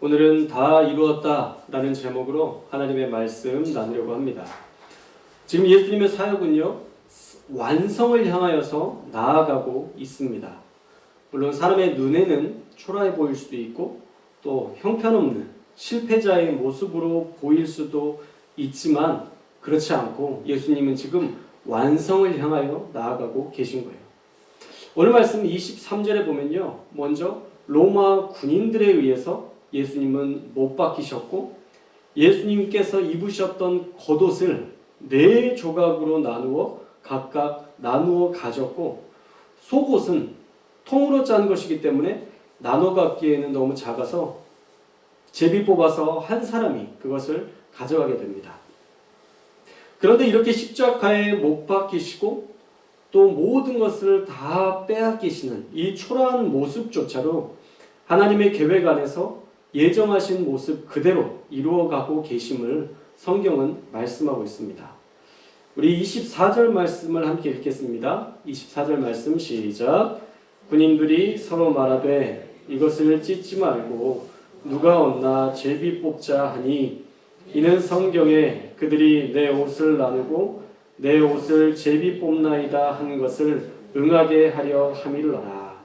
오늘은 다 이루었다 라는 제목으로 하나님의 말씀 나누려고 합니다. 지금 예수님의 사역은요, 완성을 향하여서 나아가고 있습니다. 물론 사람의 눈에는 초라해 보일 수도 있고 또 형편없는 실패자의 모습으로 보일 수도 있지만 그렇지 않고 예수님은 지금 완성을 향하여 나아가고 계신 거예요. 오늘 말씀 23절에 보면요, 먼저 로마 군인들에 의해서 예수님은 못 박히셨고 예수님께서 입으셨던 겉옷을 4조각으로 각각 나누어 가졌고 속옷은 통으로 짠 것이기 때문에 나눠 갖기에는 너무 작아서 제비 뽑아서 한 사람이 그것을 가져가게 됩니다. 그런데 이렇게 십자가에 못 박히시고 또 모든 것을 다 빼앗기시는 이 초라한 모습조차도 하나님의 계획 안에서 예정하신 모습 그대로 이루어가고 계심을 성경은 말씀하고 있습니다. 우리 24절 말씀을 함께 읽겠습니다. 24절 말씀 시작. 군인들이 서로 말하되 이것을 찢지 말고 누가 얻나 제비 뽑자 하니 이는 성경에 그들이 내 옷을 나누고 내 옷을 제비 뽑나이다 한 것을 응하게 하려 함이로라.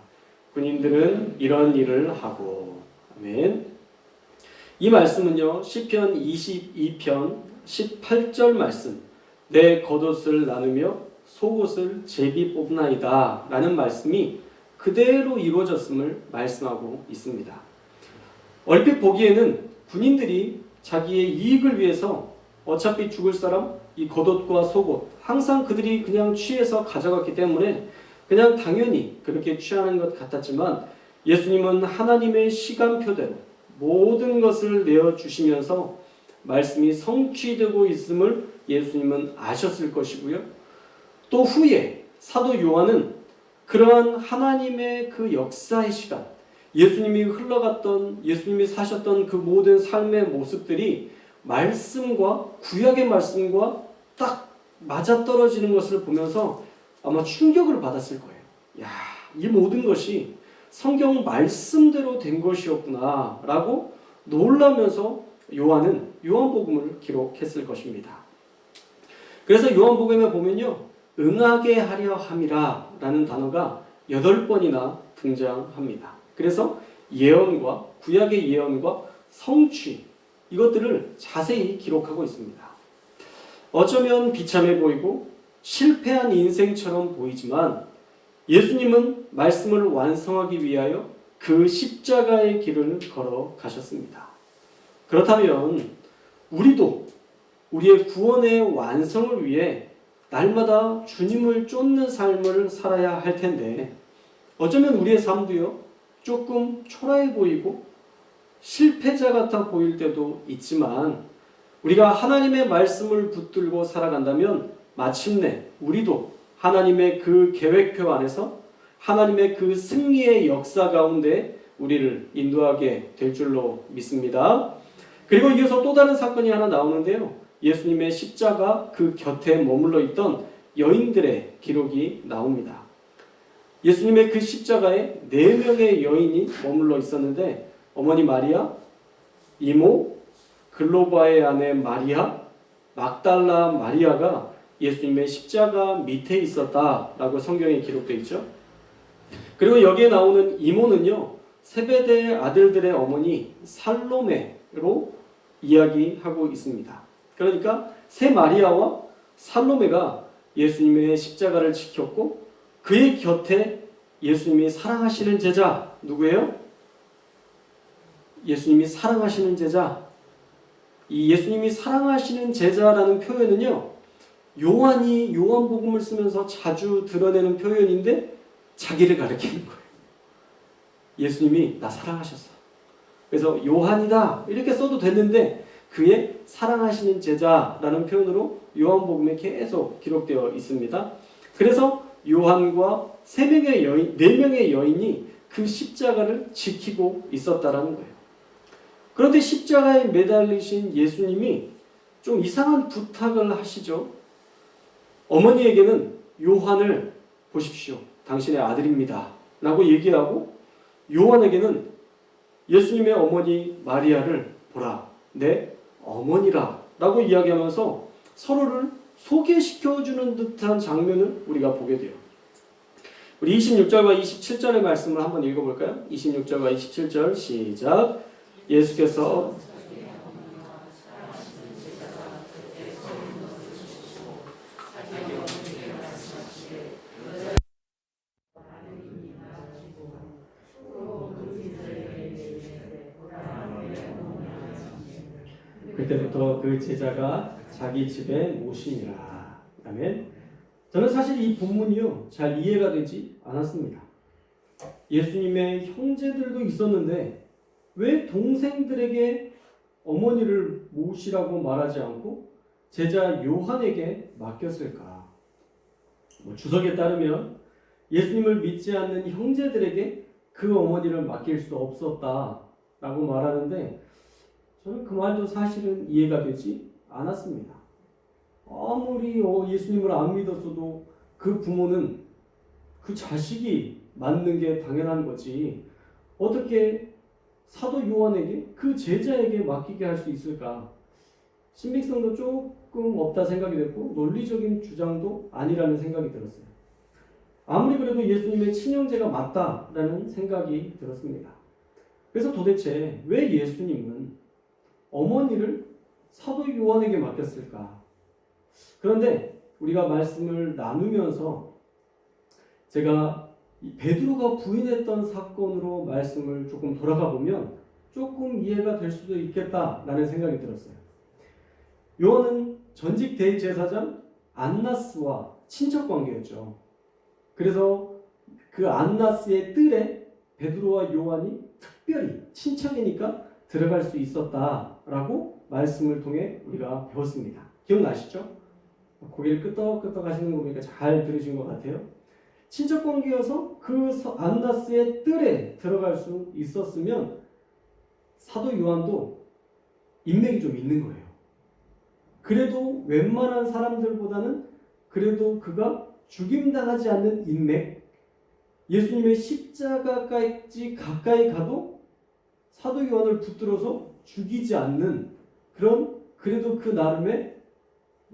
군인들은 이런 일을 하고. 아멘. 이 말씀은요, 시편 22편 18절 말씀, 내 겉옷을 나누며 속옷을 제비 뽑나이다 라는 말씀이 그대로 이루어졌음을 말씀하고 있습니다. 얼핏 보기에는 군인들이 자기의 이익을 위해서 어차피 죽을 사람 이 겉옷과 속옷 항상 그들이 그냥 취해서 가져갔기 때문에 그냥 당연히 그렇게 취하는 것 같았지만 예수님은 하나님의 시간표대로 모든 것을 내어주시면서 말씀이 성취되고 있음을 예수님은 아셨을 것이고요. 또 후에 사도 요한은 그러한 하나님의 그 역사의 시간, 예수님이 흘러갔던, 예수님이 사셨던 그 모든 삶의 모습들이 말씀과 구약의 말씀과 딱 맞아떨어지는 것을 보면서 아마 충격을 받았을 거예요. 야, 이 모든 것이 성경 말씀대로 된 것이었구나 라고 놀라면서 요한은 요한복음을 기록했을 것입니다. 그래서 요한복음에 보면요, 응하게 하려 함이라 라는 단어가 8번이나 등장합니다. 그래서 예언과 구약의 예언과 성취 이것들을 자세히 기록하고 있습니다. 어쩌면 비참해 보이고 실패한 인생처럼 보이지만 예수님은 말씀을 완성하기 위하여 그 십자가의 길을 걸어가셨습니다. 그렇다면 우리도 우리의 구원의 완성을 위해 날마다 주님을 쫓는 삶을 살아야 할 텐데 어쩌면 우리의 삶도요, 조금 초라해 보이고 실패자 같아 보일 때도 있지만 우리가 하나님의 말씀을 붙들고 살아간다면 마침내 우리도 하나님의 그 계획표 안에서 하나님의 그 승리의 역사 가운데 우리를 인도하게 될 줄로 믿습니다. 그리고 이어서 또 다른 사건이 하나 나오는데요. 예수님의 십자가 그 곁에 머물러 있던 여인들의 기록이 나옵니다. 예수님의 그 십자가에 4명의 여인이 머물러 있었는데 어머니 마리아, 이모, 글로바의 아내 마리아, 막달라 마리아가 예수님의 십자가 밑에 있었다라고 성경에 기록되어 있죠. 그리고 여기에 나오는 이모는요, 세베대의 아들들의 어머니 살로메로 이야기하고 있습니다. 그러니까 세 마리아와 살로메가 예수님의 십자가를 지켰고 그의 곁에 예수님이 사랑하시는 제자 누구예요? 예수님이 사랑하시는 제자. 이 예수님이 사랑하시는 제자라는 표현은요, 요한이 요한복음을 쓰면서 자주 드러내는 표현인데 자기를 가리키는 거예요. 예수님이 나 사랑하셨어. 그래서 요한이다 이렇게 써도 되는데 그의 사랑하시는 제자라는 표현으로 요한복음에 계속 기록되어 있습니다. 그래서 요한과 4명의 여인이 그 십자가를 지키고 있었다라는 거예요. 그런데 십자가에 매달리신 예수님이 좀 이상한 부탁을 하시죠. 어머니에게는 요한을 보십시오. 당신의 아들입니다. 라고 얘기하고 요한에게는 예수님의 어머니 마리아를 보라, 내 어머니라 라고 이야기하면서 서로를 소개시켜주는 듯한 장면을 우리가 보게 돼요. 우리 26절과 27절의 말씀을 한번 읽어볼까요? 26절과 27절 시작. 예수께서 그때부터 그 제자가 자기 집에 모시니라. 아멘. 저는 사실 이 본문이요 잘 이해가 되지 않았습니다. 예수님의 형제들도 있었는데 왜 동생들에게 어머니를 모시라고 말하지 않고 제자 요한에게 맡겼을까? 주석에 따르면 예수님을 믿지 않는 형제들에게 그 어머니를 맡길 수 없었다라고 말하는데 저는 그 말도 사실은 이해가 되지 않았습니다. 아무리 예수님을 안 믿었어도 그 부모는 그 자식이 맞는 게 당연한 거지 어떻게 사도 요한에게 그 제자에게 맡기게 할 수 있을까? 신빙성도 조금 없다 생각이 됐고 논리적인 주장도 아니라는 생각이 들었어요. 아무리 그래도 예수님의 친형제가 맞다라는 생각이 들었습니다. 그래서 도대체 왜 예수님은 어머니를 사도 요한에게 맡겼을까? 그런데 우리가 말씀을 나누면서 제가 베드로가 부인했던 사건으로 말씀을 조금 돌아가 보면 조금 이해가 될 수도 있겠다라는 생각이 들었어요. 요한은 전직 대제사장 안나스와 친척 관계였죠. 그래서 그 안나스의 뜰에 베드로와 요한이 특별히 친척이니까 들어갈 수 있었다라고 말씀을 통해 우리가 배웠습니다. 기억나시죠? 고개를 끄덕끄덕 하시는 거 보니까 잘 들으신 것 같아요. 친척 관계여서 그 안나스의 뜰에 들어갈 수 있었으면 사도 요한도 인맥이 좀 있는 거예요. 그래도 웬만한 사람들보다는 그래도 그가 죽임당하지 않는 인맥, 예수님의 십자가까지 가까이 가도 사도 요한을 붙들어서 죽이지 않는 그런 그래도 그 나름의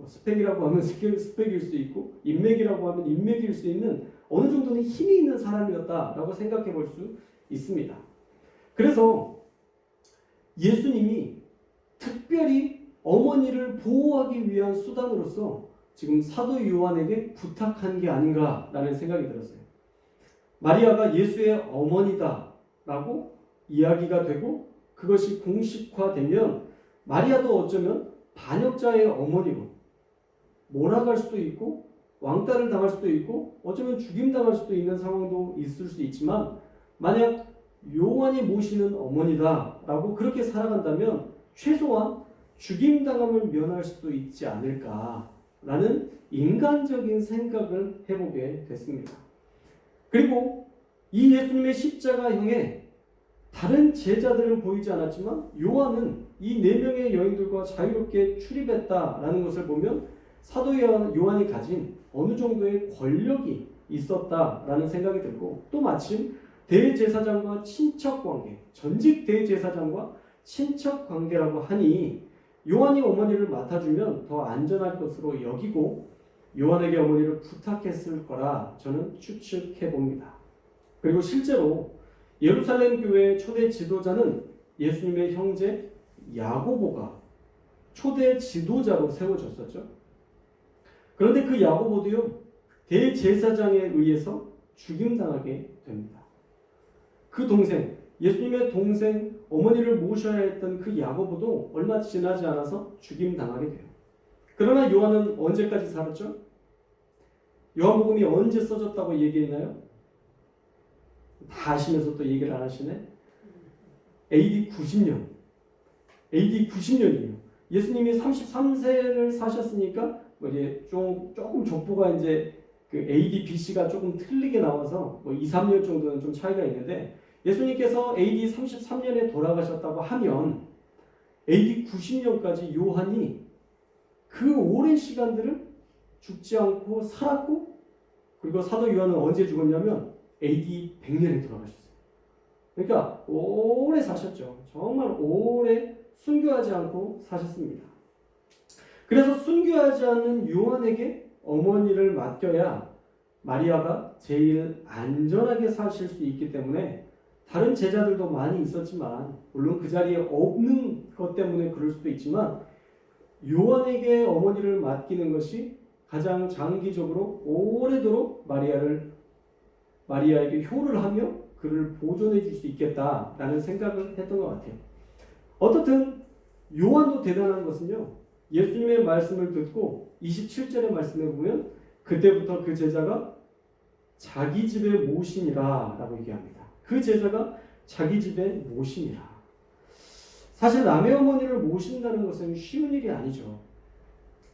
스펙이라고 하면 스펙일 수 있고 인맥이라고 하면 인맥일 수 있는 어느 정도는 힘이 있는 사람이었다라고 생각해 볼 수 있습니다. 그래서 예수님이 특별히 어머니를 보호하기 위한 수단으로서 지금 사도 요한에게 부탁한 게 아닌가라는 생각이 들었어요. 마리아가 예수의 어머니다라고 이야기가 되고 그것이 공식화되면 마리아도 어쩌면 반역자의 어머니로 몰아갈 수도 있고 왕따를 당할 수도 있고 어쩌면 죽임당할 수도 있는 상황도 있을 수 있지만 만약 요한이 모시는 어머니다라고 그렇게 살아간다면 최소한 죽임당함을 면할 수도 있지 않을까라는 인간적인 생각을 해보게 됐습니다. 그리고 이 예수님의 십자가형에 다른 제자들은 보이지 않았지만 요한은 이 4명의 여인들과 자유롭게 출입했다라는 것을 보면 사도 요한이 가진 어느 정도의 권력이 있었다라는 생각이 들고 또 마침 대제사장과 친척관계, 전직 대제사장과 친척관계라고 하니 요한이 어머니를 맡아주면 더 안전할 것으로 여기고 요한에게 어머니를 부탁했을 거라 저는 추측해 봅니다. 그리고 실제로 예루살렘 교회의 초대 지도자는 예수님의 형제 야고보가 초대 지도자로 세워졌었죠. 그런데 그 야고보도요 대제사장에 의해서 죽임당하게 됩니다. 그 동생, 예수님의 동생 어머니를 모셔야 했던 그 야고보도 얼마 지나지 않아서 죽임당하게 돼요. 그러나 요한은 언제까지 살았죠? 요한복음이 언제 써졌다고 얘기했나요? 다 아시면서 또 얘기를 안 하시네. AD 90년. AD 90년이에요. 예수님이 33세를 사셨으니까 이제 조금 족보가 이제 그 AD BC가 조금 틀리게 나와서 2, 3년 정도는 좀 차이가 있는데 예수님께서 AD 33년에 돌아가셨다고 하면 AD 90년까지 요한이 그 오랜 시간들을 죽지 않고 살았고 그리고 사도 요한은 언제 죽었냐면 AD 100년에 돌아가셨어요. 그러니까 오래 사셨죠. 정말 오래 순교하지 않고 사셨습니다. 그래서 순교하지 않는 요한에게 어머니를 맡겨야 마리아가 제일 안전하게 사실 수 있기 때문에 다른 제자들도 많이 있었지만 물론 그 자리에 없는 것 때문에 그럴 수도 있지만 요한에게 어머니를 맡기는 것이 가장 장기적으로 오래도록 마리아에게 효를 하며 그를 보존해 줄 수 있겠다라는 생각을 했던 것 같아요. 어떻든 요한도 대단한 것은요. 예수님의 말씀을 듣고 27절의 말씀에 보면 그때부터 그 제자가 자기 집에 모시니라 라고 얘기합니다. 그 제자가 자기 집에 모시니라. 사실 남의 어머니를 모신다는 것은 쉬운 일이 아니죠.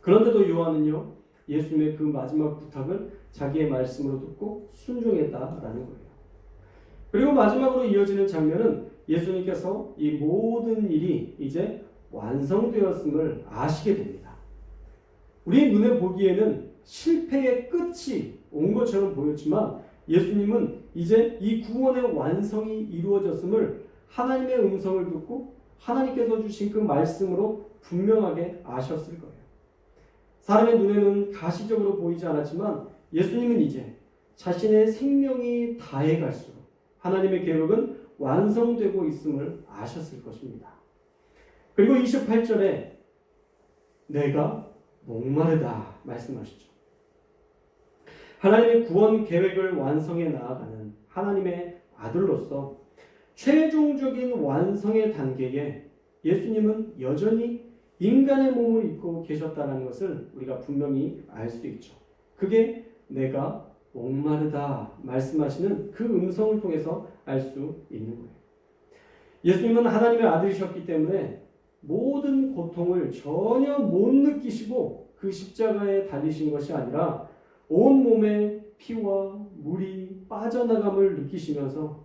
그런데도 요한은요. 예수님의 그 마지막 부탁을 자기의 말씀으로 듣고 순종했다라는 거예요. 그리고 마지막으로 이어지는 장면은 예수님께서 이 모든 일이 이제 완성되었음을 아시게 됩니다. 우리 눈에 보기에는 실패의 끝이 온 것처럼 보였지만 예수님은 이제 이 구원의 완성이 이루어졌음을 하나님의 음성을 듣고 하나님께서 주신 그 말씀으로 분명하게 아셨을 거예요. 사람의 눈에는 가시적으로 보이지 않았지만 예수님은 이제 자신의 생명이 다해갈수록 하나님의 계획은 완성되고 있음을 아셨을 것입니다. 그리고 28절에 내가 목마르다 말씀하시죠. 하나님의 구원 계획을 완성해 나아가는 하나님의 아들로서 최종적인 완성의 단계에 예수님은 여전히 인간의 몸을 입고 계셨다는 것을 우리가 분명히 알 수 있죠. 그게 내가 목마르다 말씀하시는 그 음성을 통해서 알 수 있는 거예요. 예수님은 하나님의 아들이셨기 때문에 모든 고통을 전혀 못 느끼시고 그 십자가에 달리신 것이 아니라 온 몸에 피와 물이 빠져나감을 느끼시면서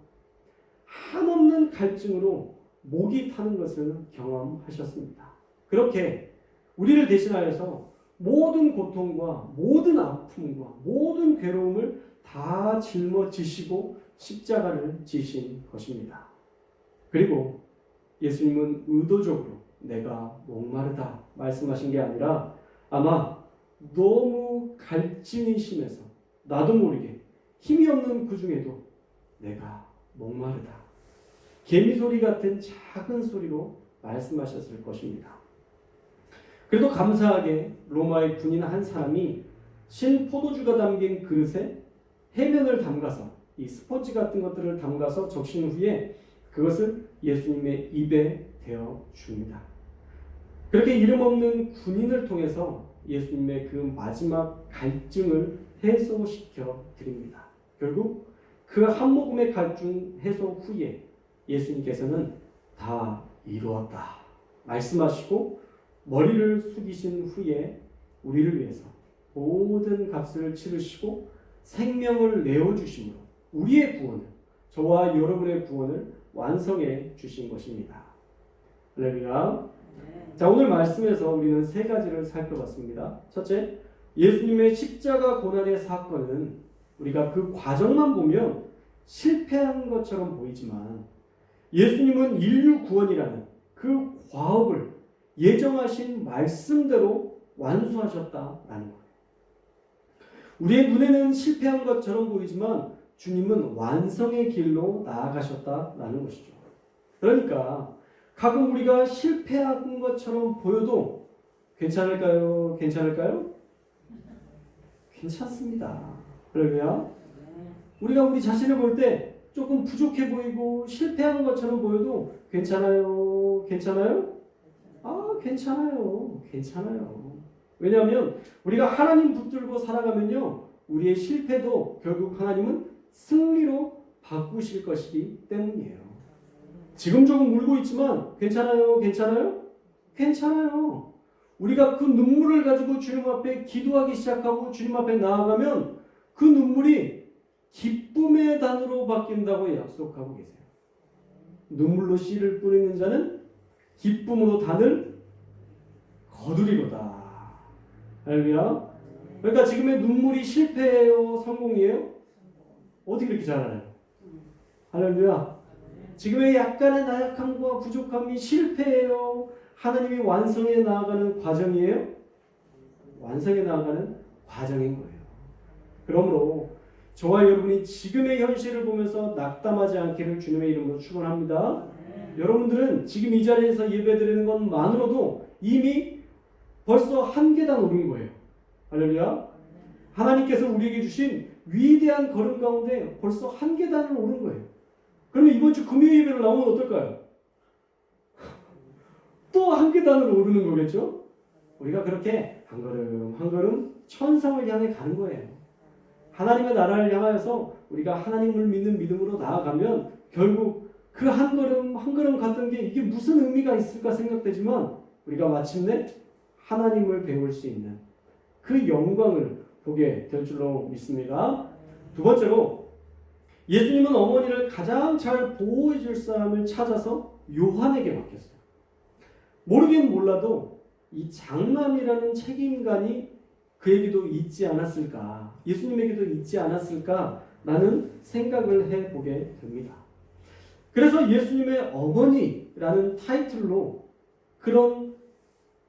한없는 갈증으로 목이 타는 것을 경험하셨습니다. 그렇게 우리를 대신하여서 모든 고통과 모든 아픔과 모든 괴로움을 다 짊어지시고 십자가를 지신 것입니다. 그리고 예수님은 의도적으로 내가 목마르다 말씀하신 게 아니라 아마 너무 갈증이 심해서 나도 모르게 힘이 없는 그 중에도 내가 목마르다 개미소리 같은 작은 소리로 말씀하셨을 것입니다. 그래도 감사하게 로마의 군인 한 사람이 신 포도주가 담긴 그릇에 해면을 담가서 이 스펀지 같은 것들을 담가서 적신 후에 그것을 예수님의 입에 대어 줍니다. 그렇게 이름 없는 군인을 통해서 예수님의 그 마지막 갈증을 해소시켜 드립니다. 결국 그 한 모금의 갈증 해소 후에 예수님께서는 다 이루었다 말씀하시고 머리를 숙이신 후에 우리를 위해서 모든 값을 치르시고 생명을 내어주심으로 우리의 구원을, 저와 여러분의 구원을 완성해 주신 것입니다. 할렐루야. 자, 오늘 말씀에서 우리는 세 가지를 살펴봤습니다. 첫째, 예수님의 십자가 고난의 사건은 우리가 그 과정만 보면 실패한 것처럼 보이지만 예수님은 인류 구원이라는 그 과업을 예정하신 말씀대로 완수하셨다라는 거예요. 우리의 눈에는 실패한 것처럼 보이지만 주님은 완성의 길로 나아가셨다라는 것이죠. 그러니까 가끔 우리가 실패한 것처럼 보여도 괜찮을까요? 괜찮을까요? 괜찮습니다. 그러면 우리가 우리 자신을 볼 때 조금 부족해 보이고 실패한 것처럼 보여도 괜찮아요? 괜찮아요? 괜찮아요. 괜찮아요. 왜냐하면 우리가 하나님 붙들고 살아가면요, 우리의 실패도 결국 하나님은 승리로 바꾸실 것이기 때문이에요. 지금 조금 울고 있지만 괜찮아요? 괜찮아요? 괜찮아요. 우리가 그 눈물을 가지고 주님 앞에 기도하기 시작하고 주님 앞에 나아가면 그 눈물이 기쁨의 단으로 바뀐다고 약속하고 계세요. 눈물로 씨를 뿌리는 자는 기쁨으로 단을 거두리로다. 할렐루야. 그러니까 지금의 눈물이 실패예요? 성공이에요? 어떻게 그렇게 잘 알아요? 할렐루야. 지금의 약간의 나약함과 부족함이 실패예요? 하나님이 완성해 나아가는 과정이에요? 완성해 나아가는 과정인 거예요. 그러므로 저와 여러분이 지금의 현실을 보면서 낙담하지 않기를 주님의 이름으로 축원합니다. 여러분들은 지금 이 자리에서 예배드리는 것만으로도 이미 벌써 한 계단 오른 거예요. 할렐루야. 하나님께서 우리에게 주신 위대한 걸음 가운데 벌써 한 계단을 오른 거예요. 그러면 이번 주 금요일 예배를 나오면 어떨까요? 또 한 계단을 오르는 거겠죠? 우리가 그렇게 한 걸음 한 걸음 천상을 향해 가는 거예요. 하나님의 나라를 향하여서 우리가 하나님을 믿는 믿음으로 나아가면 결국 그 한 걸음 한 걸음 갔던 게 이게 무슨 의미가 있을까 생각되지만 우리가 마침내 하나님을 배울 수 있는 그 영광을 보게 될 줄로 믿습니다. 두 번째로 예수님은 어머니를 가장 잘 보호해 줄 사람을 찾아서 요한에게 맡겼어요. 모르긴 몰라도 이 장남이라는 책임감이 그에게도 있지 않았을까, 예수님에게도 있지 않았을까라는 생각을 해보게 됩니다. 그래서 예수님의 어머니라는 타이틀로 그런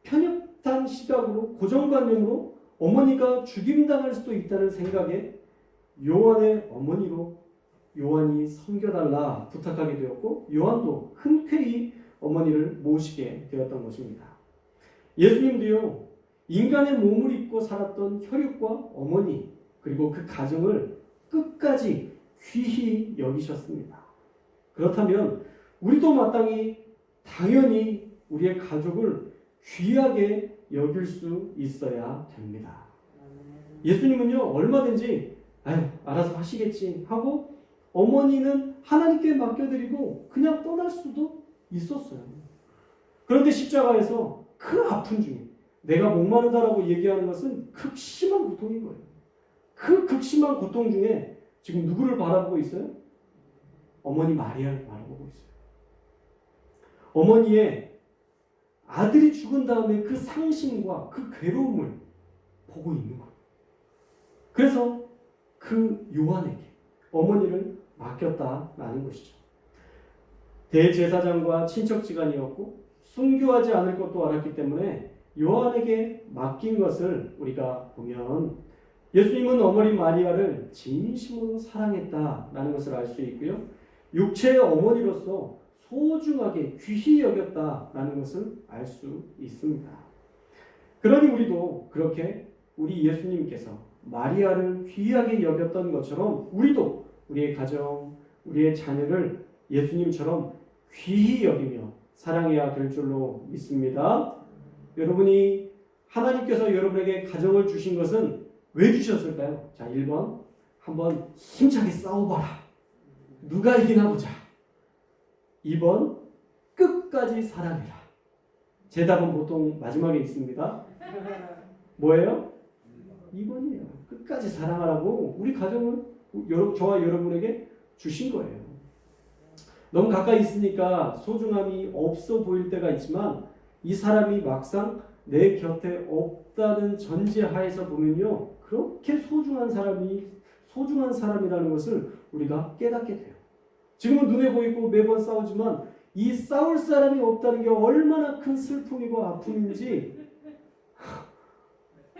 편협한 시각으로 고정관념으로 어머니가 죽임당할 수도 있다는 생각에 요한의 어머니로 요한이 섬겨달라 부탁하게 되었고 요한도 흔쾌히 어머니를 모시게 되었던 것입니다. 예수님도요, 인간의 몸을 입고 살았던 혈육과 어머니 그리고 그 가정을 끝까지 귀히 여기셨습니다. 그렇다면 우리도 마땅히 당연히 우리의 가족을 귀하게 여길 수 있어야 됩니다. 예수님은요, 얼마든지 알아서 하시겠지 하고 어머니는 하나님께 맡겨드리고 그냥 떠날 수도 있었어요. 그런데 십자가에서 그 아픈 중에 내가 목마르다라고 얘기하는 것은 극심한 고통인 거예요. 그 극심한 고통 중에 지금 누구를 바라보고 있어요? 어머니 마리아를 바라보고 있어요. 어머니의 아들이 죽은 다음에 그 상심과 그 괴로움을 보고 있는 거예요. 그래서 그 요한에게 어머니를 맡겼다라는 것이죠. 대제사장과 친척지간이었고 순교하지 않을 것도 알았기 때문에 요한에게 맡긴 것을 우리가 보면 예수님은 어머니 마리아를 진심으로 사랑했다라는 것을 알 수 있고요. 육체의 어머니로서 소중하게 귀히 여겼다라는 것을 알 수 있습니다. 그러니 우리도 그렇게 우리 예수님께서 마리아를 귀하게 여겼던 것처럼 우리도 우리의 가정, 우리의 자녀를 예수님처럼 귀히 여기며 사랑해야 될 줄로 믿습니다. 여러분이 하나님께서 여러분에게 가정을 주신 것은 왜 주셨을까요? 자, 1번 한번 힘차게 싸워봐라. 누가 이기나 보자. 2번 끝까지 사랑해라. 제 답은 보통 마지막에 있습니다. 뭐예요? 2번이에요. 끝까지 사랑하라고 우리 가정을 저와 여러분에게 주신 거예요. 너무 가까이 있으니까 소중함이 없어 보일 때가 있지만 이 사람이 막상 내 곁에 없다는 전제하에서 보면요, 그렇게 소중한 사람이라는 것을 우리가 깨닫게 돼요. 지금은 눈에 보이고 매번 싸우지만 이 싸울 사람이 없다는 게 얼마나 큰 슬픔이고 아픔인지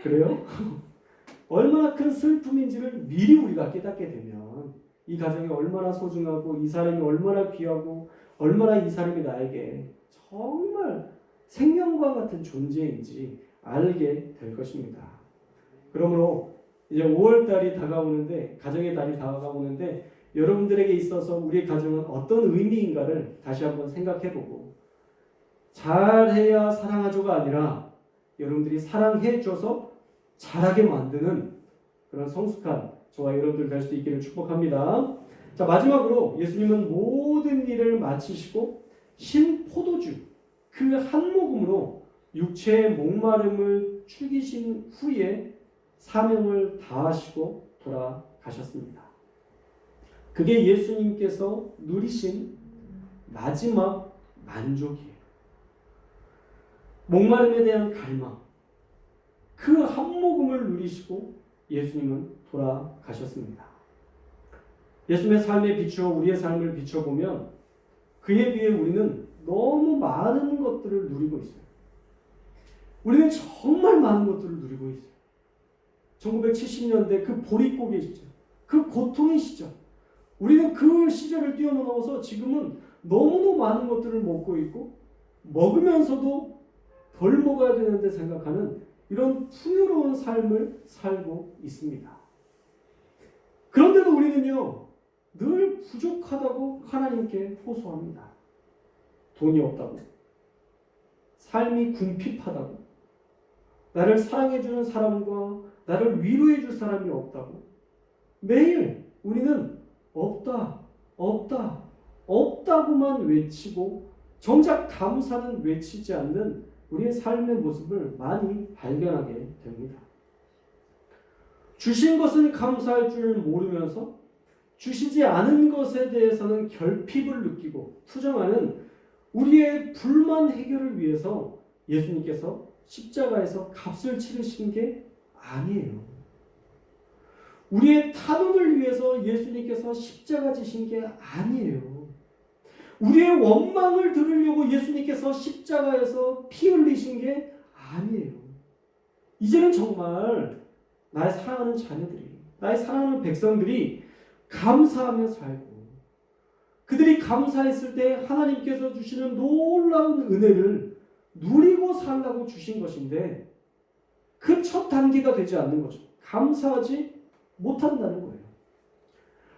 그래요? 얼마나 큰 슬픔인지를 미리 우리가 깨닫게 되면 이 가정이 얼마나 소중하고 이 사람이 얼마나 귀하고 얼마나 이 사람이 나에게 정말 생명과 같은 존재인지 알게 될 것입니다. 그러므로 이제 5월달이 다가오는데, 가정의 달이 다가오는데 여러분들에게 있어서 우리의 가정은 어떤 의미인가를 다시 한번 생각해보고, 잘해야 사랑하죠가 아니라 여러분들이 사랑해줘서 잘하게 만드는 그런 성숙한 저와 여러분들 될 수 있기를 축복합니다. 자, 마지막으로 예수님은 모든 일을 마치시고 신 포도주 그 한 모금으로 육체의 목마름을 죽이신 후에 사명을 다하시고 돌아가셨습니다. 그게 예수님께서 누리신 마지막 만족이에요. 목마름에 대한 갈망, 그 한 모금을 누리시고 예수님은 돌아가셨습니다. 예수님의 삶에 비추어 우리의 삶을 비춰보면 그에 비해 우리는 너무 많은 것들을 누리고 있어요. 우리는 정말 많은 것들을 누리고 있어요. 1970년대 그 보릿고개 시절, 그 고통의 시절, 우리는 그 시절을 뛰어넘어서 지금은 너무너무 많은 것들을 먹고 있고 먹으면서도 덜 먹어야 되는데 생각하는 이런 풍요로운 삶을 살고 있습니다. 그런데도 우리는요, 늘 부족하다고 하나님께 호소합니다. 돈이 없다고, 삶이 궁핍하다고, 나를 사랑해주는 사람과 나를 위로해줄 사람이 없다고, 매일 우리는 없다, 없다, 없다고만 외치고 정작 감사는 외치지 않는 우리의 삶의 모습을 많이 발견하게 됩니다. 주신 것은 감사할 줄 모르면서 주시지 않은 것에 대해서는 결핍을 느끼고 투정하는 우리의 불만 해결을 위해서 예수님께서 십자가에서 값을 치르신 게 아니에요. 우리의 탄원을 위해서 예수님께서 십자가 지신 게 아니에요. 우리의 원망을 들으려고 예수님께서 십자가에서 피 흘리신 게 아니에요. 이제는 정말 나의 사랑하는 자녀들이, 나의 사랑하는 백성들이 감사하며 살고 그들이 감사했을 때 하나님께서 주시는 놀라운 은혜를 누리고 살라고 주신 것인데 그 첫 단계가 되지 않는 거죠. 감사하지 못한다는 거예요.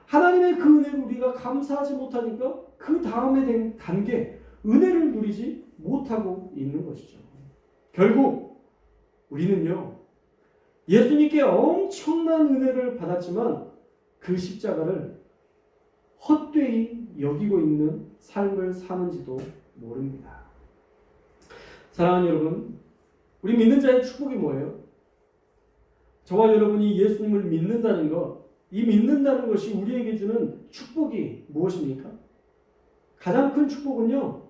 하나님의 그 은혜를 우리가 감사하지 못하니까 그 다음에 된 단계, 은혜를 누리지 못하고 있는 것이죠. 결국 우리는요, 예수님께 엄청난 은혜를 받았지만 그 십자가를 헛되이 여기고 있는 삶을 사는지도 모릅니다. 사랑하는 여러분, 우리 믿는 자의 축복이 뭐예요? 저와 여러분이 예수님을 믿는다는 것, 이 믿는다는 것이 우리에게 주는 축복이 무엇입니까? 가장 큰 축복은요,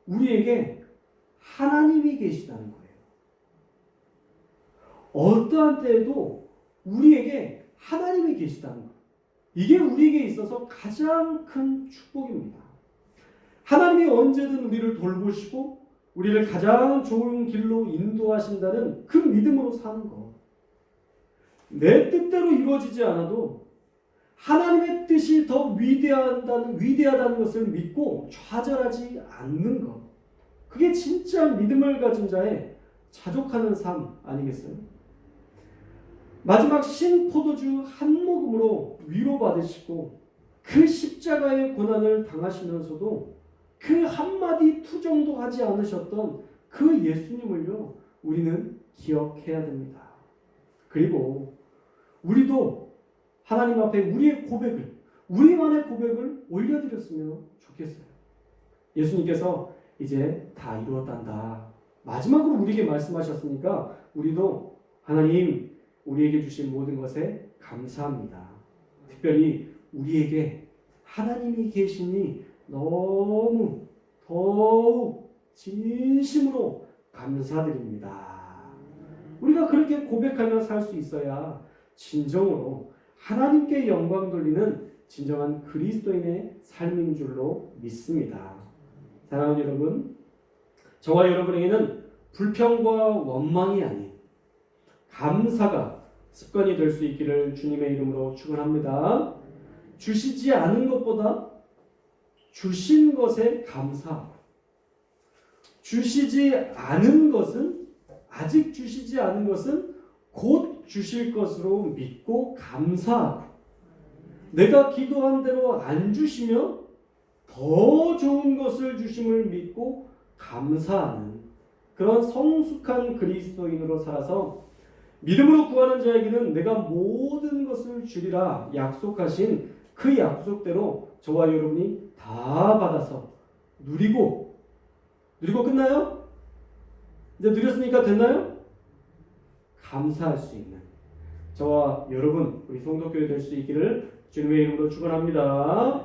우리에게 하나님이 계시다는 거예요. 어떠한 때에도 우리에게 하나님이 계시다는 것. 이게 우리에게 있어서 가장 큰 축복입니다. 하나님이 언제든 우리를 돌보시고 우리를 가장 좋은 길로 인도하신다는 그 믿음으로 사는 것. 내 뜻대로 이루어지지 않아도 하나님의 뜻이 더 위대하다는 것을 믿고 좌절하지 않는 것. 그게 진짜 믿음을 가진 자의 자족하는 삶 아니겠어요? 마지막 신포도주 한 모금으로 위로받으시고 그 십자가의 고난을 당하시면서도 그 한마디 투정도 하지 않으셨던 그 예수님을요, 우리는 기억해야 됩니다. 그리고 우리도 하나님 앞에 우리의 고백을, 우리만의 고백을 올려드렸으면 좋겠어요. 예수님께서 이제 다 이루었단다. 마지막으로 우리에게 말씀하셨으니까 우리도 하나님, 우리에게 주신 모든 것에 감사합니다. 특별히 우리에게 하나님이 계시니 너무 더욱 진심으로 감사드립니다. 우리가 그렇게 고백하며 살 수 있어야 진정으로 하나님께 영광 돌리는 진정한 그리스도인의 삶인 줄로 믿습니다. 사랑하는 여러분, 저와 여러분에게는 불평과 원망이 아닌 감사가 습관이 될 수 있기를 주님의 이름으로 축원합니다. 주시지 않은 것보다 주신 것에 감사하고, 주시지 않은 것은, 아직 주시지 않은 것은 곧 주실 것으로 믿고 감사하고, 내가 기도한 대로 안 주시며 더 좋은 것을 주심을 믿고 감사하는 그런 성숙한 그리스도인으로 살아서 믿음으로 구하는 자에게는 내가 모든 것을 주리라 약속하신 그 약속대로 저와 여러분이 다 받아서 누리고 끝나요? 이제 누렸으니까 됐나요? 감사할 수 있는 저와 여러분, 우리 성도교회 될 수 있기를 주님의 이름으로 축원합니다.